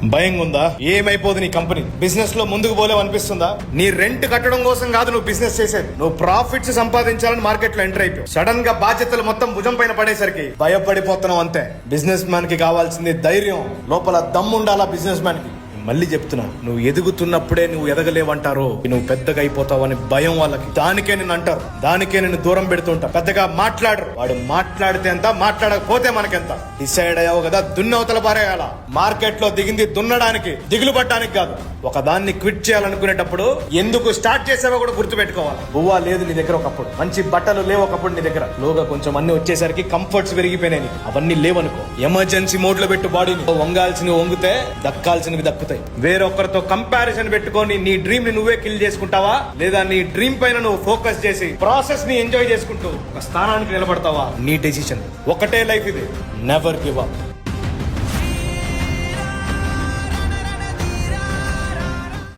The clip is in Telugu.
భయంగా ఉందా? ఏమైపోదు నీ కంపెనీ? బిజినెస్ లో ముందుకు పోలేవు అనిపిస్తుందా? నీ రెంట్ కట్టడం కోసం కాదు నువ్వు బిజినెస్ చేసేది. నువ్వు ప్రాఫిట్స్ సంపాదించాలని మార్కెట్ లో ఎంటర్ అయిపోయావు. సడన్ గా బాధ్యతలు మొత్తం భుజం పైన పడేసరికి భయపడిపోతున్నావు అంతే. బిజినెస్ మ్యాన్ కి కావాల్సింది ధైర్యం, లోపల దమ్ము ఉండాలా బిజినెస్ మ్యాన్ కి. మళ్ళీ చెప్తున్నా, నువ్వు ఎదుగుతున్నప్పుడే నువ్వు ఎదగలేవంటారు, నువ్వు పెద్దగా అయిపోతావు అని భయం వాళ్ళకి. దానికే నేను అంటారు, దానికే నేను దూరం పెడుతుంటా. పెద్దగా మాట్లాడరు. వాడు మాట్లాడితే ఎంత, మాట్లాడకపోతే మనకెంత. డిసైడ్ అయ్యావు కదా, దున్నవతల పారేయాల. మార్కెట్ లో దిగింది దున్నడానికి, దిగులు పట్టడానికి కాదు. ఒక దాన్ని క్విట్ చేయాలనుకునేటప్పుడు ఎందుకు స్టార్ట్ చేసావో కూడా గుర్తు పెట్టుకోవాలి. బువ్వా లేదు నీ దగ్గర ఒకప్పుడు, మంచి బట్టలు లేవు ఒకప్పుడు నీ దగ్గర. లోగా కొంచెం అన్ని వచ్చేసరికి కంఫర్ట్స్ పెరిగిపోయినాయి, అవన్నీ లేవనుకో. ఎమర్జెన్సీ మోడ్ లో పెట్టు బాడీని. వంగాల్సినవి వంగుతే, దక్కాల్సినవి దక్కుతాయి. వేరొకరితో కంపారిజన్ పెట్టుకొని నీ డ్రీమ్ ని నువ్వే కిల్ చేసుకుంటావా, లేదా నీ డ్రీమ్ పైన నువ్వు ఫోకస్ చేసి ప్రాసెస్ ని ఎంజాయ్ చేసుకుంటూ ఒక స్థానానికి నిలబడతావా? నీ డెసిషన్. ఒకటే లైఫ్ ఇది, నెవర్ గివ్ అప్.